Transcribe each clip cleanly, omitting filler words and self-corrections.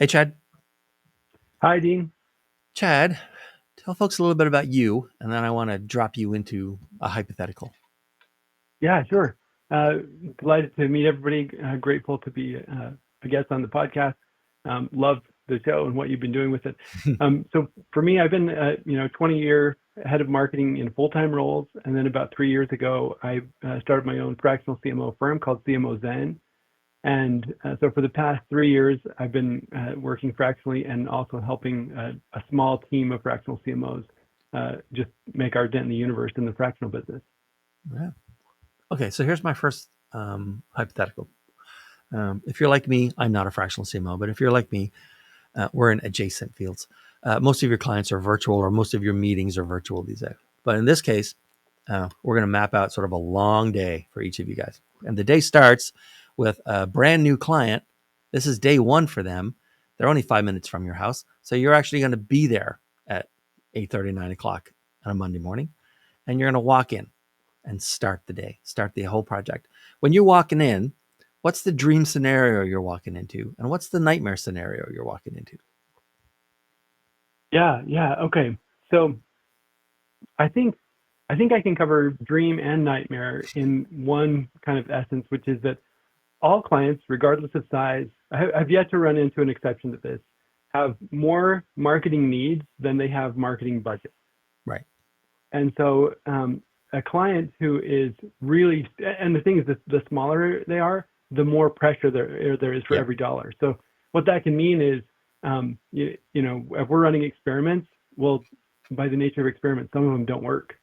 Hey, Chad. Hi, Dean. Chad, tell folks a little bit about you, and then I want to drop you into a hypothetical. Yeah, sure. Uh, Delighted to meet everybody. Grateful to be a guest on the podcast. Love the show and what you've been doing with it. So for me, I've been 20-year head of marketing in full-time roles, and then about 3 years ago, I started my own fractional CMO firm called CMO Zen. And so for the past 3 years, I've been working fractionally and also helping a small team of fractional CMOs just make our dent in the universe in the fractional business. Yeah. Okay, so here's my first hypothetical. If you're like me, I'm not a fractional CMO, but if you're like me, we're in adjacent fields. Most of your clients are virtual, or most of your meetings are virtual these days. But in this case, we're going to map out sort of a long day for each of you guys. And the day starts with a brand new client. This is day one for them. They're only 5 minutes from your house. So you're actually going to be there at 8:30, 9 o'clock on a Monday morning. And you're going to walk in and start the day, start the whole project. When you're walking in, what's the dream scenario you're walking into? And what's the nightmare scenario you're walking into? Yeah, yeah, okay. So I think I think I can cover dream and nightmare in one kind of essence, which is that all clients, regardless of size, I've yet to run into an exception to this, have more marketing needs than they have marketing budget. Right. And so a client who is really, and the thing is, the smaller they are, the more pressure there is for Yep. every dollar. So what that can mean is, if we're running experiments, well, by the nature of experiments, some of them don't work,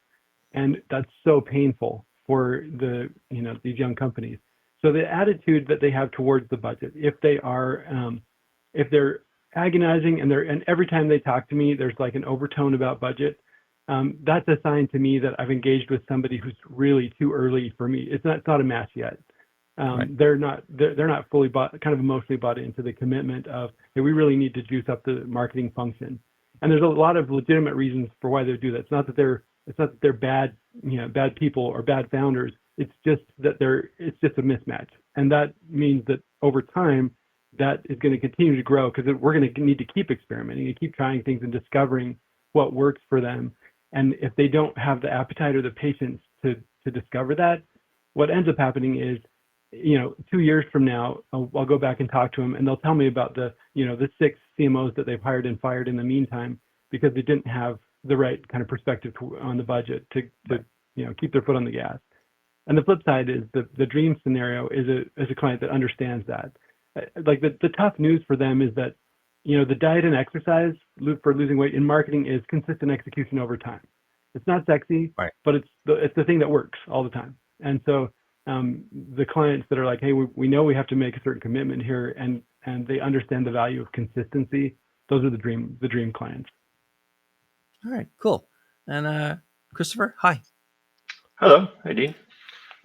and that's so painful for these young companies. So the attitude that they have towards the budget, if they're agonizing and every time they talk to me, there's like an overtone about budget. That's a sign to me that I've engaged with somebody who's really too early for me. It's not a match yet. Right. They're not fully kind of emotionally bought into the commitment of, hey, we really need to juice up the marketing function. And there's a lot of legitimate reasons for why they do that. It's not that they're bad people or bad founders. It's just a mismatch, and that means that over time, that is going to continue to grow because we're going to need to keep experimenting and keep trying things and discovering what works for them. And if they don't have the appetite or the patience to discover that, what ends up happening is, 2 years from now, I'll go back and talk to them, and they'll tell me about the 6 CMOs that they've hired and fired in the meantime because they didn't have the right kind of perspective on the budget to Right. keep their foot on the gas. And the flip side is the dream scenario is a client that understands that. Like the tough news for them is that the diet and exercise for losing weight in marketing is consistent execution over time. It's not sexy, Right. but it's the thing that works all the time. And so the clients that are like, hey, we know we have to make a certain commitment here, and they understand the value of consistency. Those are the dream clients. All right. Cool. And Kristofer, hi. Hello, Jardine.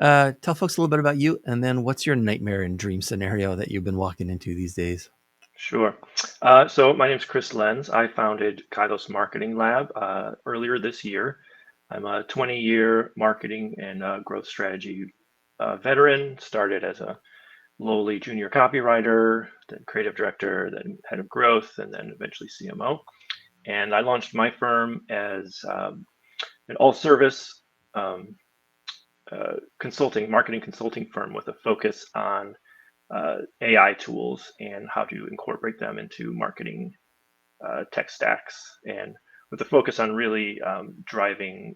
Tell folks a little bit about you, and then what's your nightmare and dream scenario that you've been walking into these days? Sure. So my name is Lenz. I founded Kaidos Marketing Lab earlier this year. I'm a 20-year marketing and growth strategy veteran. Started as a lowly junior copywriter, then creative director, then head of growth, and then eventually CMO. And I launched my firm as an all-service um, marketing consulting firm with a focus on AI tools and how to incorporate them into marketing tech stacks, and with a focus on really driving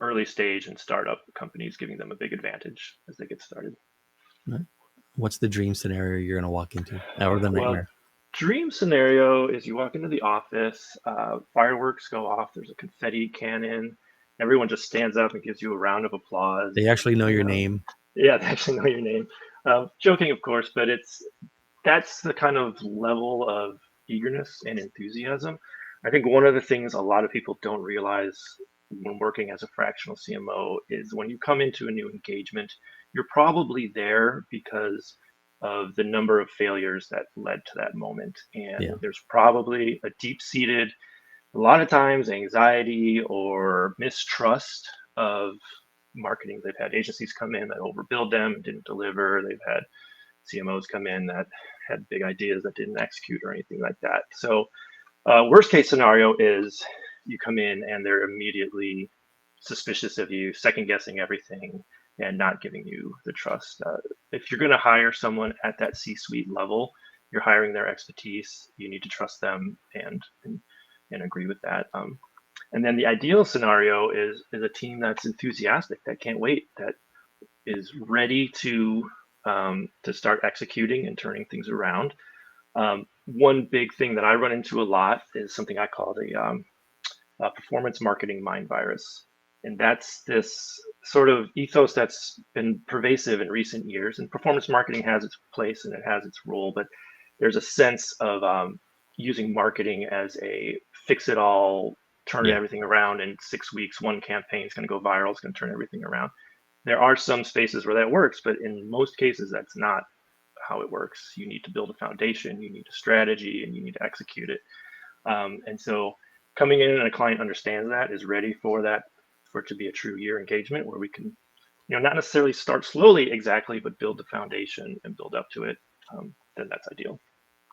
early stage and startup companies, giving them a big advantage as they get started. Right. What's the dream scenario you're going to walk into, or the Well, nightmare? dream scenario is you walk into the office, fireworks go off, there's a confetti cannon, everyone just stands up and gives you a round of applause. They actually know You your know, name. yeah, they actually know your name. Joking, of course, but that's the kind of level of eagerness and enthusiasm. I think one of the things a lot of people don't realize when working as a fractional CMO is when you come into a new engagement, you're probably there because of the number of failures that led to that moment. And Yeah. there's probably a deep seated, a lot of times, anxiety or mistrust of marketing. They've had agencies come in that overbilled them, didn't deliver. They've had CMOs come in that had big ideas that didn't execute or anything like that. So worst case scenario is you come in and they're immediately suspicious of you, second guessing everything, and not giving you the trust. If you're going to hire someone at that C-suite level, you're hiring their expertise. You need to trust them and agree with that. And then the ideal scenario is a team that's enthusiastic, that can't wait, that is ready to start executing and turning things around. One big thing that I run into a lot is something I call the performance marketing mind virus. And that's this sort of ethos that's been pervasive in recent years. And performance marketing has its place and it has its role, but there's a sense of using marketing as a fix-it-all, turn everything around in 6 weeks. One campaign is going to go viral. It's going to turn everything around. There are some spaces where that works, but in most cases, that's not how it works. You need to build a foundation, you need a strategy, and you need to execute it. And so coming in and a client understands that, is ready for that, for it to be a true year engagement where we can, not necessarily start slowly exactly, but build the foundation and build up to it, then that's ideal.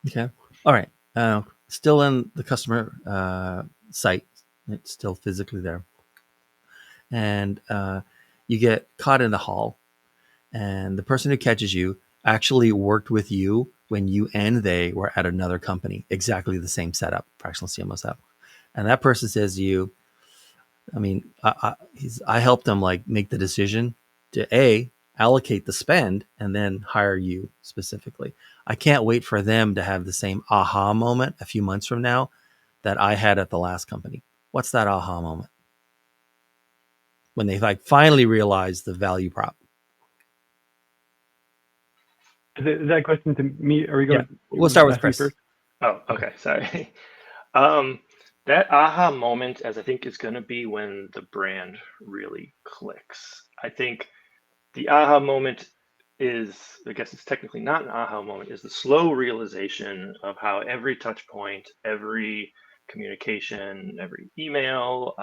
Okay. All right. Still in the customer site. It's still physically there. And you get caught in the hall, and the person who catches you actually worked with you when you and they were at another company, exactly the same setup, fractional CMO setup. And that person says to you, I helped them like make the decision to allocate the spend and then hire you specifically. I can't wait for them to have the same aha moment a few months from now that I had at the last company. What's that aha moment? When they like finally realize the value prop. Is that a question to me? Are we going? Yeah. We'll start with Chris. First? Oh, okay. Sorry. That aha moment, as I think, is going to be when the brand really clicks. I think the aha moment is, I guess it's technically not an aha moment, is the slow realization of how every touch point, every communication, every email,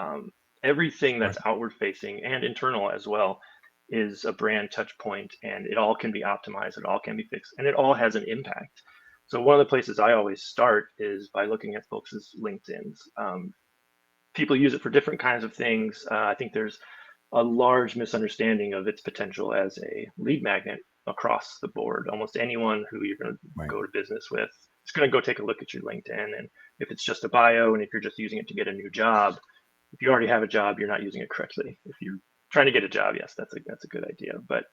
everything that's outward facing and internal as well is a brand touch point, and it all can be optimized, it all can be fixed, and it all has an impact. So one of the places I always start is by looking at folks' LinkedIns. People use it for different kinds of things. I think there's a large misunderstanding of its potential as a lead magnet across the board. Almost anyone who you're going to go to business with is going to go take a look at your LinkedIn. And if it's just a bio, and if you're just using it to get a new job, if you already have a job, you're not using it correctly. If you're trying to get a job, yes, that's a good idea. But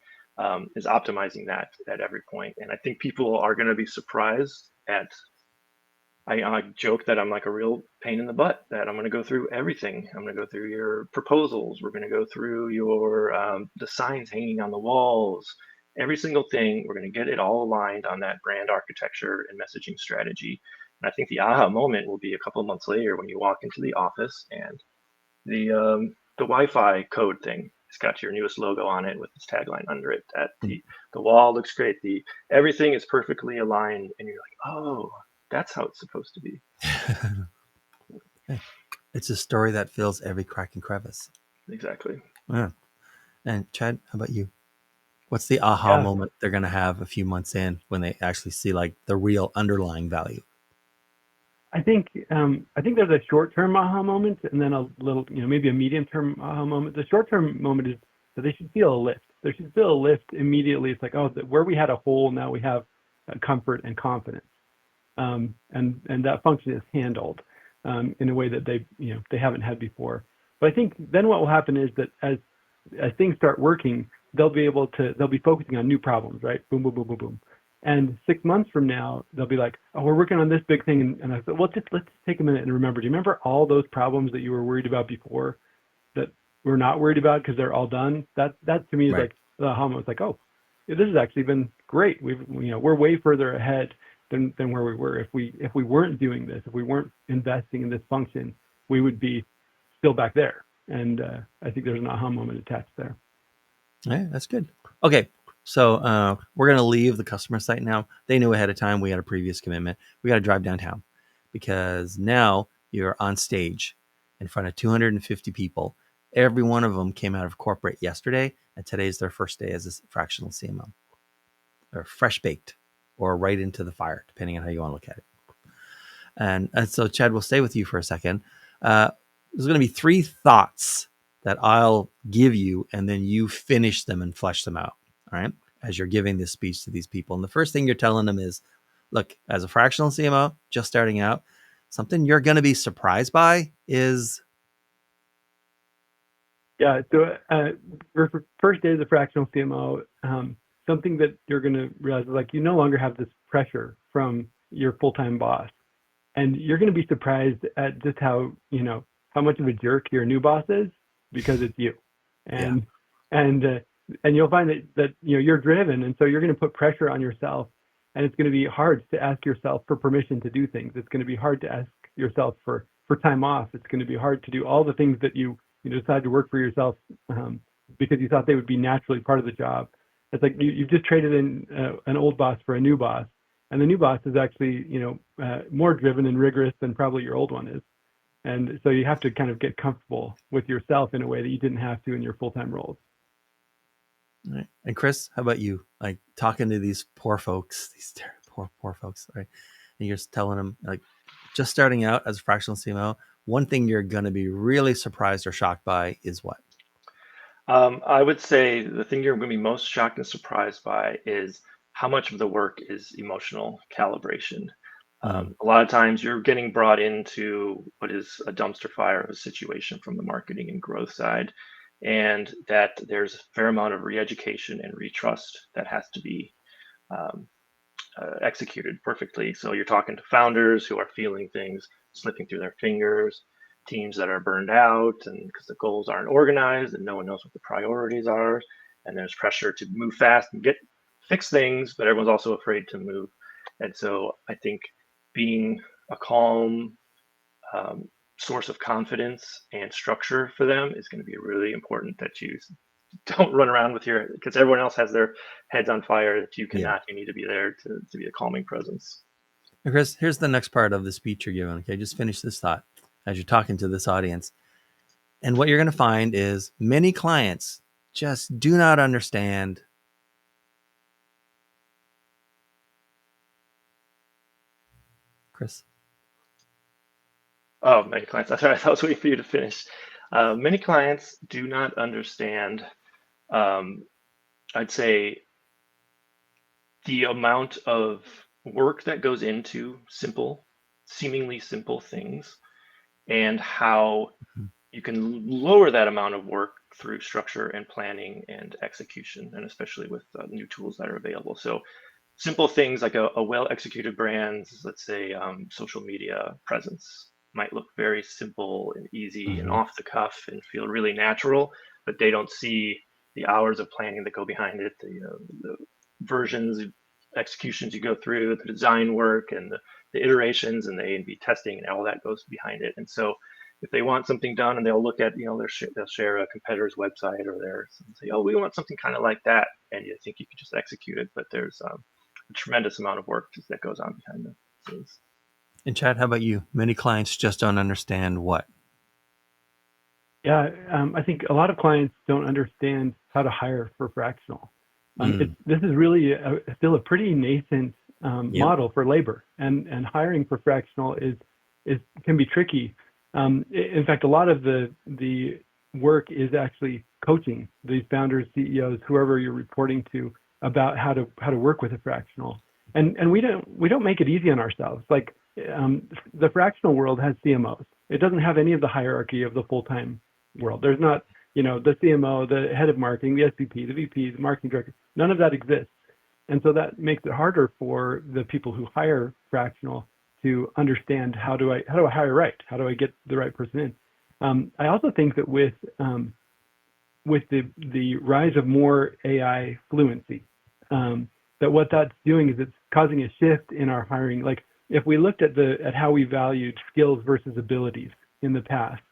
is optimizing that at every point. And I think people are going to be surprised at, I joke that I'm like a real pain in the butt, that I'm going to go through everything. I'm going to go through your proposals. We're going to go through your the signs hanging on the walls, every single thing. We're going to get it all aligned on that brand architecture and messaging strategy. And I think the aha moment will be a couple of months later when you walk into the office and the Wi-Fi code thing, it's got your newest logo on it with its tagline under it. That the wall looks great. Everything is perfectly aligned, and you're like, oh, that's how it's supposed to be. It's a story that fills every crack and crevice. Exactly. Yeah. And Chad, how about you? What's the aha moment they're going to have a few months in when they actually see like the real underlying value? I think there's a short-term aha moment, and then a little, maybe a medium-term aha moment. The short-term moment is that they should feel a lift. They should feel a lift immediately. It's like, oh, where we had a hole, now we have comfort and confidence, and that function is handled in a way that they haven't had before. But I think then what will happen is that as things start working, they'll be focusing on new problems, right? Boom, boom, boom, boom, boom. And 6 months from now, they'll be like, oh, we're working on this big thing. And I thought, well, let's take a minute and remember. Do you remember all those problems that you were worried about before that we're not worried about because they're all done? That to me is like the aha moment. It's like, oh, this has actually been great. We're way further ahead than where we were. If we weren't doing this, if we weren't investing in this function, we would be still back there. And I think there's an aha moment attached there. Yeah, that's good. Okay. So we're going to leave the customer site now. They knew ahead of time we had a previous commitment. We got to drive downtown because now you're on stage in front of 250 people. Every one of them came out of corporate yesterday, and today's their first day as a fractional CMO. They're fresh baked. or right into the fire, depending on how you want to look at it. And so, Chad, we'll stay with you for a second. There's going to be 3 thoughts that I'll give you, and then you finish them and flesh them out. All right, as you're giving this speech to these people. And the first thing you're telling them is, look, as a fractional CMO, just starting out, something you're going to be surprised by is... Yeah, so for first day as a fractional CMO, something that you're going to realize is like you no longer have this pressure from your full-time boss. And you're going to be surprised at just how much of a jerk your new boss is, because it's you. And you'll find that you're driven, and so you're going to put pressure on yourself, and it's going to be hard to ask yourself for permission to do things. It's going to be hard to ask yourself for time off. It's going to be hard to do all the things that you decide to work for yourself because you thought they would be naturally part of the job. It's like you've just traded in an old boss for a new boss, and the new boss is actually more driven and rigorous than probably your old one is. And so you have to kind of get comfortable with yourself in a way that you didn't have to in your full-time roles. All right. And Chris, how about you? Like talking to these poor folks, poor folks, right? And you're just telling them, like, just starting out as a fractional CMO, one thing you're going to be really surprised or shocked by is what? I would say the thing you're going to be most shocked and surprised by is how much of the work is emotional calibration. A lot of times you're getting brought into what is a dumpster fire of a situation from the marketing and growth side, and that there's a fair amount of re-education and retrust that has to be executed perfectly. So you're talking to founders who are feeling things slipping through their fingers, teams that are burned out and because the goals aren't organized and no one knows what the priorities are, and there's pressure to move fast and fix things, but everyone's also afraid to move. And so I think being a calm source of confidence and structure for them is going to be really important, that you don't run around with because everyone else has their heads on fire, that you cannot. You need to be there to be a calming presence. And Chris, here's the next part of the speech you're giving. Okay, just finish this thought as you're talking to this audience. And what you're going to find is many clients just do not understand Chris. Oh, many clients. That's right. I was waiting for you to finish. Many clients do not understand, I'd say, the amount of work that goes into seemingly simple things, and how you can lower that amount of work through structure and planning and execution, and especially with new tools that are available. So simple things like a well-executed brand's, let's say, social media presence might look very simple and easy and off the cuff and feel really natural, but they don't see the hours of planning that go behind it, the versions, executions you go through, the design work and the iterations and the A/B testing and all that goes behind it. And so if they want something done and they'll look at, they'll share a competitor's website or say, oh, we want something kind of like that. And you think you could just execute it, but there's a tremendous amount of work that goes on behind the scenes. And Chad, how about you? Many clients just don't understand what? Yeah, I think a lot of clients don't understand how to hire for fractional. This is really still a pretty nascent model for labor, and hiring for fractional can be tricky. In fact, a lot of the work is actually coaching these founders, CEOs, whoever you're reporting to, about how to work with a fractional. And we don't make it easy on ourselves. Like the fractional world has CMOs. It doesn't have any of the hierarchy of the full-time world. There's not, the CMO, the head of marketing, the SVP, the VP, the marketing director. None of that exists. And so that makes it harder for the people who hire fractional to understand how do I hire right? How do I get the right person in? I also think that with the rise of more AI fluency, that what that's doing is it's causing a shift in our hiring. Like if we looked at how we valued skills versus abilities in the past,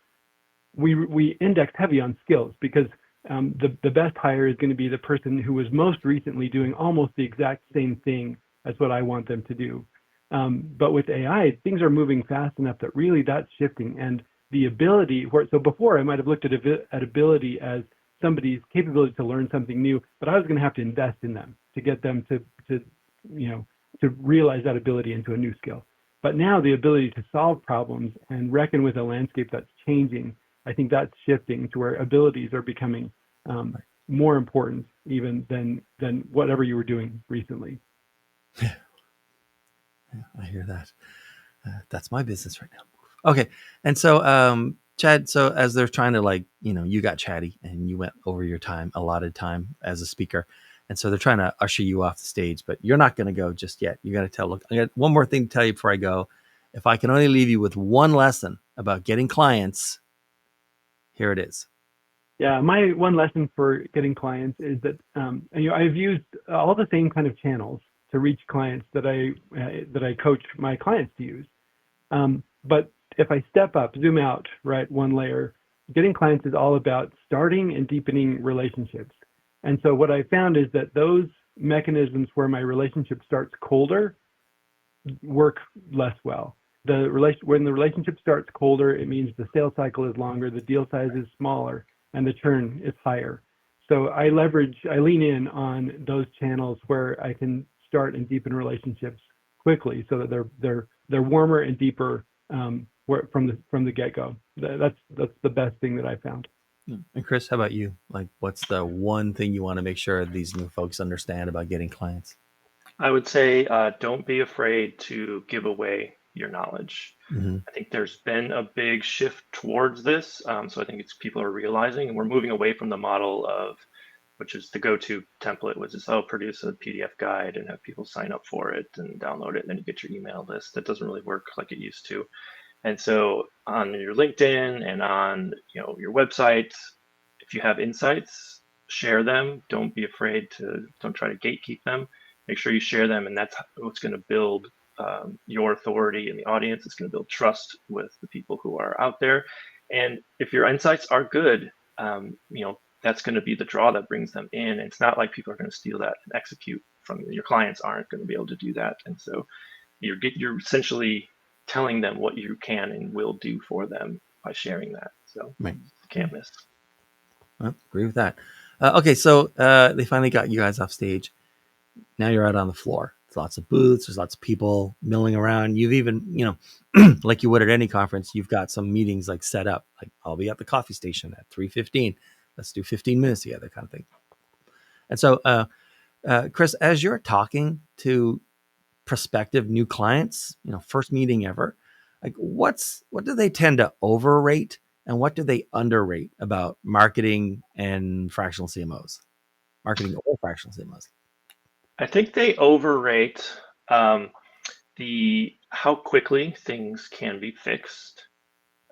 we indexed heavy on skills because the best hire is going to be the person who was most recently doing almost the exact same thing as what I want them to do. But with AI, things are moving fast enough that really that's shifting. And the ability, so before I might have looked at ability as somebody's capability to learn something new, but I was going to have to invest in them to get them to to realize that ability into a new skill. But now the ability to solve problems and reckon with a landscape that's changing, I think that's shifting to where abilities are becoming more important even than whatever you were doing recently. Yeah, I hear that. That's my business right now. Okay, and so Chad, so as they're trying to, like, you got chatty and you went over your allotted time as a speaker, and so they're trying to usher you off the stage, but you're not going to go just yet. You got to tell. Look, I got one more thing to tell you before I go. If I can only leave you with one lesson about getting clients, here it is. Yeah, my one lesson for getting clients is that I've used all the same kind of channels to reach clients that I coach my clients to use. But if I step up, zoom out, right, one layer, getting clients is all about starting and deepening relationships. And so what I found is that those mechanisms where my relationship starts colder work less well. When the relationship starts colder, it means the sales cycle is longer, the deal size is smaller, and the churn is higher. So I lean in on those channels where I can start and deepen relationships quickly, so that they're warmer and deeper from the get-go. That's the best thing that I found. And Chris, how about you? Like, what's the one thing you want to make sure these new folks understand about getting clients? I would say don't be afraid to give away your knowledge. Mm-hmm. I think there's been a big shift towards this. So I think people are realizing, and we're moving away from the model of, which is the go-to template, which is, produce a PDF guide and have people sign up for it and download it, and then you get your email list. That doesn't really work like it used to. And so on your LinkedIn and on your website, if you have insights, share them. Don't be afraid don't try to gatekeep them. Make sure you share them, and that's what's going to build your authority in the audience. It's going to build trust with the people who are out there. And if your insights are good, that's going to be the draw that brings them in. It's not like people are going to steal that and execute from you. Your clients aren't going to be able to do that. And so you're essentially telling them what you can and will do for them by sharing that. So Right. You can't miss. Well, agree with that. Okay, so they finally got you guys off stage. Now you're out on the floor. There's lots of booths. There's lots of people milling around. You've even, like you would at any conference, you've got some meetings like set up. Like, I'll be at the coffee station at 3:15. Let's do 15 minutes together, kind of thing. And so, Chris, as you're talking to prospective new clients, first meeting ever, like what do they tend to overrate and what do they underrate about marketing and fractional CMOs? Marketing or fractional CMOs? I think they overrate how quickly things can be fixed.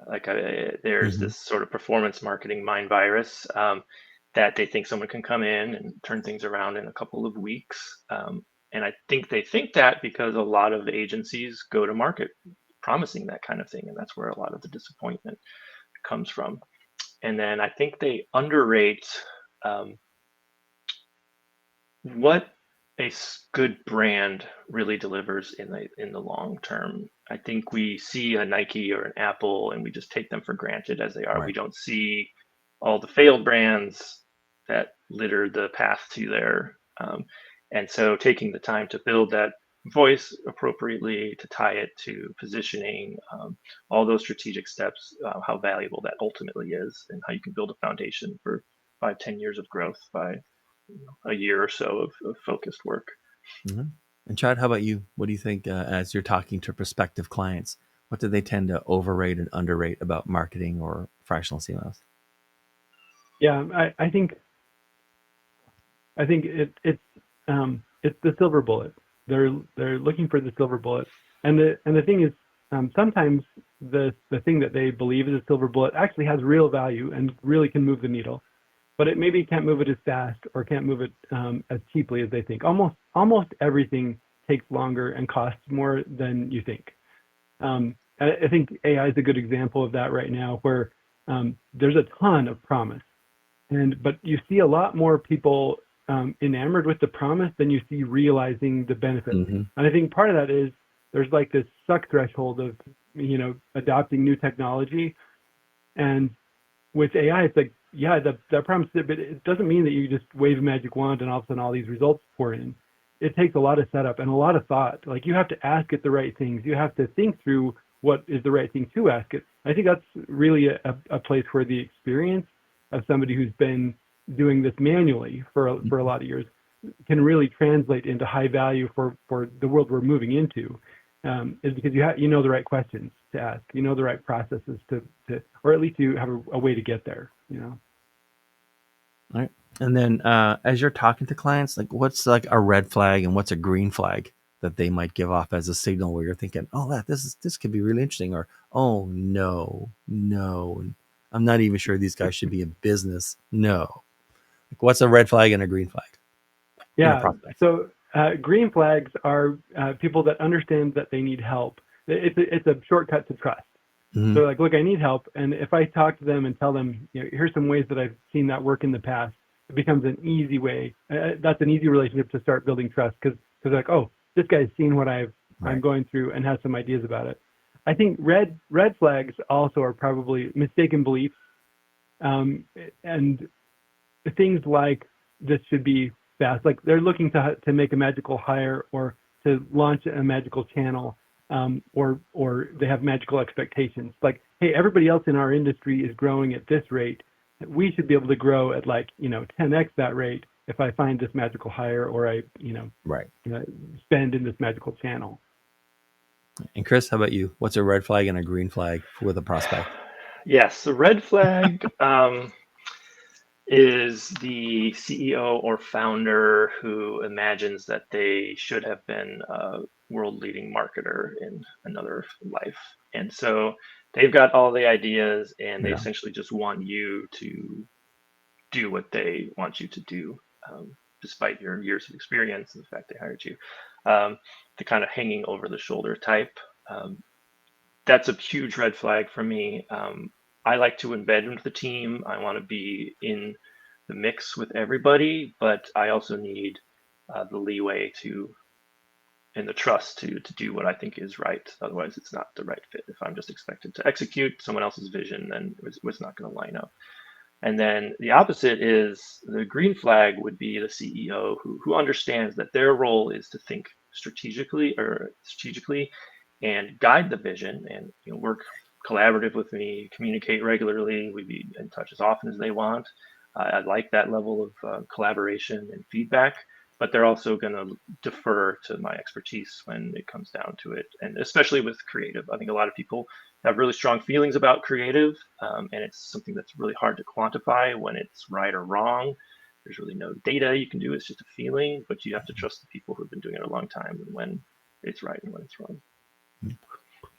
Like there's this sort of performance marketing mind virus that they think someone can come in and turn things around in a couple of weeks. And I think they think that because a lot of agencies go to market promising that kind of thing. And that's where a lot of the disappointment comes from. And then I think they underrate what a good brand really delivers in the long term. I think we see a Nike or an Apple and we just take them for granted as they are. Right. We don't see all the failed brands that litter the path to there. And so taking the time to build that voice appropriately, to tie it to positioning, all those strategic steps, how valuable that ultimately is, and how you can build a foundation for 5-10 years of growth by a year or so of focused work. Mm-hmm. And Chad, how about you? What do you think as you're talking to prospective clients? What do they tend to overrate and underrate about marketing or fractional CMOs? Yeah, I think it's the silver bullet. They're looking for the silver bullet, and the thing is, sometimes the thing that they believe is a silver bullet actually has real value and really can move the needle, but it maybe can't move it as fast or can't move it as cheaply as they think. Almost everything takes longer and costs more than you think. I think AI is a good example of that right now, where there's a ton of promise, but you see a lot more people enamored with the promise than you see realizing the benefit. Mm-hmm. And I think part of that is there's like this suck threshold of adopting new technology, and with AI, it's like, yeah, that promise, but it doesn't mean that you just wave a magic wand and all of a sudden all these results pour in. it takes a lot of setup and a lot of thought. Like you have to ask it the right things. You have to think through what is the right thing to ask it. I think that's really a place where the experience of somebody who's been doing this manually for a lot of years can really translate into high value for the world we're moving into. Is because you know the right questions to ask, you know the right processes to or at least you have a way to get there. You know. All right. And then as you're talking to clients, like what's like a red flag and what's a green flag that they might give off as a signal where you're thinking, oh, this could be really interesting, or oh no, I'm not even sure these guys should be in business. No, like what's a red flag and a green flag in a Yeah. prospect? So green flags are people that understand that they need help. It's a shortcut to trust. Mm-hmm. So like, look, I need help, and if I talk to them and tell them, here's some ways that I've seen that work in the past, it becomes an easy way. That's an easy relationship to start building trust because like, oh, this guy's seen what I'm Right. going through and has some ideas about it. I think red flags also are probably mistaken beliefs, and things like this should be fast. Like they're looking to make a magical hire or to launch a magical channel, or they have magical expectations. Like, hey, everybody else in our industry is growing at this rate. We should be able to grow at 10x that rate if I find this magical hire or I Right. spend in this magical channel. And Chris, how about you? What's a red flag and a green flag with a prospect? Yes, the red flag is the CEO or founder who imagines that they should have been a world-leading marketer in another life. And so they've got all the ideas and they Yeah. essentially just want you to do what they want you to do, despite your years of experience and the fact they hired you. The kind of hanging over the shoulder type. That's a huge red flag for me. I like to embed into the team. I want to be in the mix with everybody, but I also need the leeway and the trust to do what I think is right. Otherwise, it's not the right fit. If I'm just expected to execute someone else's vision, then it's not going to line up. And then the opposite is the green flag would be the CEO who understands that their role is to think strategically and guide the vision and work collaborative with me, communicate regularly. We'd be in touch as often as they want. I like that level of collaboration and feedback, but they're also going to defer to my expertise when it comes down to it. And especially with creative, I think a lot of people have really strong feelings about creative, and it's something that's really hard to quantify when it's right or wrong. There's really no data you can do. It's just a feeling, but you have to trust the people who've been doing it a long time and when it's right and when it's wrong.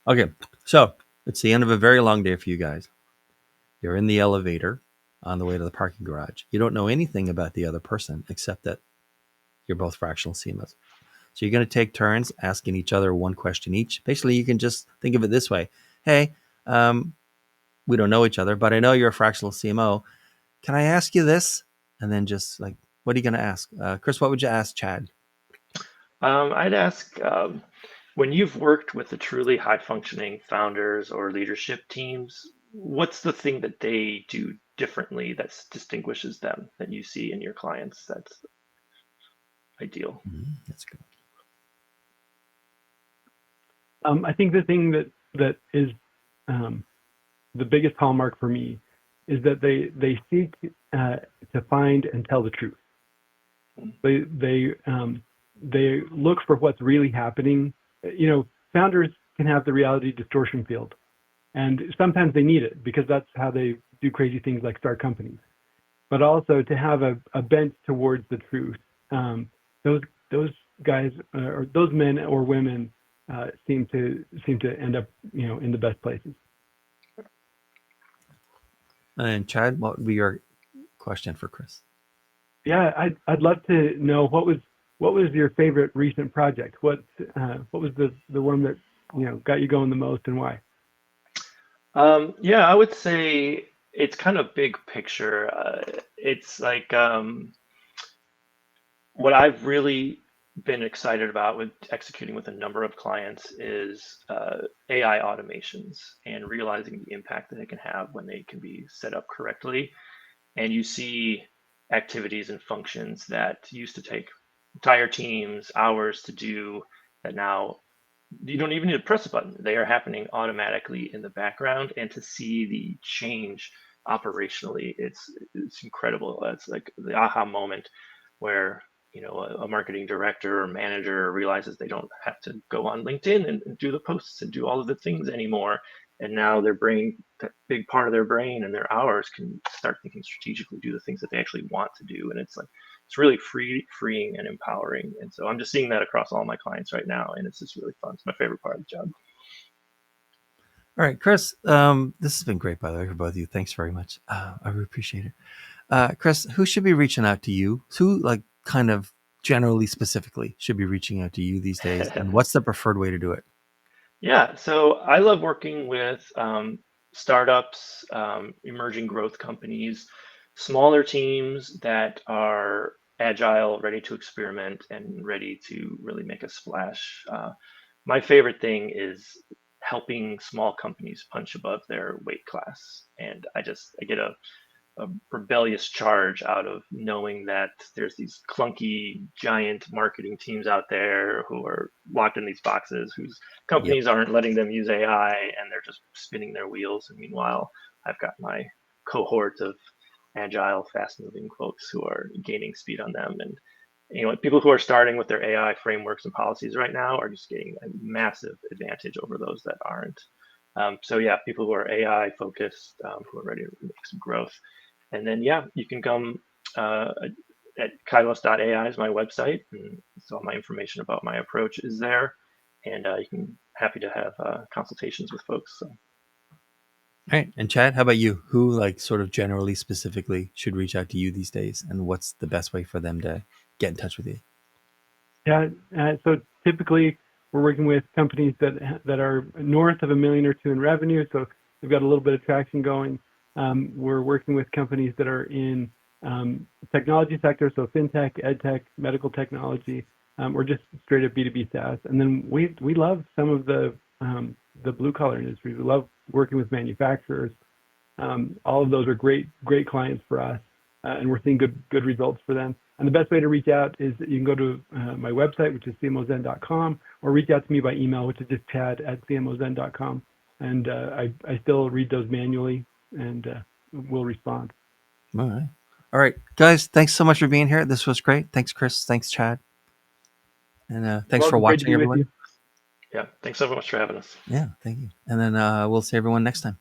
Okay, so it's the end of a very long day for you guys. You're in the elevator on the way to the parking garage. You don't know anything about the other person except that you're both fractional CMOs. So you're going to take turns asking each other one question each. Basically, you can just think of it this way. Hey, we don't know each other, but I know you're a fractional CMO. Can I ask you this? And then just like, what are you going to ask? Chris, what would you ask Chad? I'd ask, when you've worked with the truly high functioning founders or leadership teams, what's the thing that they do differently that distinguishes them that you see in your clients that's ideal? That's good. I think the thing that is the biggest hallmark for me is that they seek to find and tell the truth. They look for what's really happening. Founders can have the reality distortion field, and sometimes they need it because that's how they do crazy things like start companies. But also to have a bent towards the truth. Those guys or those men or women seem to end up in the best places. And Chad, what would be your question for Chris? Yeah, I'd love to know what was your favorite recent project? What was the one that got you going the most and why? Yeah, I would say it's kind of big picture. It's like what I've really been excited about with executing with a number of clients is AI automations and realizing the impact that it can have when they can be set up correctly. And you see activities and functions that used to take entire teams hours to do that now you don't even need to press a button. They are happening automatically in the background, and to see the change operationally, it's incredible. It's like the aha moment where a marketing director or manager realizes they don't have to go on LinkedIn and do the posts and do all of the things anymore. And now their brain, that big part of their brain and their hours, can start thinking strategically, do the things that they actually want to do. And it's really freeing and empowering. And so I'm just seeing that across all my clients right now, and it's just really fun. It's my favorite part of the job. All right, Chris, this has been great, by the way, for both of you. Thanks very much. I really appreciate it. Chris, who should be reaching out to you? Who, like, kind of generally, specifically, should be reaching out to you these days? And what's the preferred way to do it? Yeah, so I love working with startups, emerging growth companies, smaller teams that are agile, ready to experiment, and ready to really make a splash. My favorite thing is helping small companies punch above their weight class, and I get a rebellious charge out of knowing that there's these clunky giant marketing teams out there who are locked in these boxes, whose Yep. companies aren't letting them use AI, and they're just spinning their wheels. And meanwhile, I've got my cohort of agile, fast moving folks who are gaining speed on them. And people who are starting with their AI frameworks and policies right now are just getting a massive advantage over those that aren't. So yeah, people who are AI focused, who are ready to make some growth. And then, yeah, you can come at kairos.ai is my website. And so all my information about my approach is there. And you can happy to have consultations with folks. So. All right. And Chad, how about you? Who, like, sort of generally, specifically, should reach out to you these days? And what's the best way for them to get in touch with you? Yeah, so typically we're working with companies that are north of $1 million or $2 million in revenue, so they've got a little bit of traction going. We're working with companies that are in technology sector, so fintech, edtech, medical technology, or just straight up B2B SaaS. And then we love some of the blue collar industries. We love working with manufacturers. All of those are great clients for us, and we're seeing good results for them. And the best way to reach out is you can go to my website, which is cmozen.com, or reach out to me by email, which is just chad@cmozen.com. And I still read those manually, and we'll respond. All right, guys, thanks so much for being here. This was great. Thanks, Chris. Thanks, Chad. And thanks for watching, everyone. Yeah, thanks so much for having us. Yeah, thank you. And then we'll see everyone next time.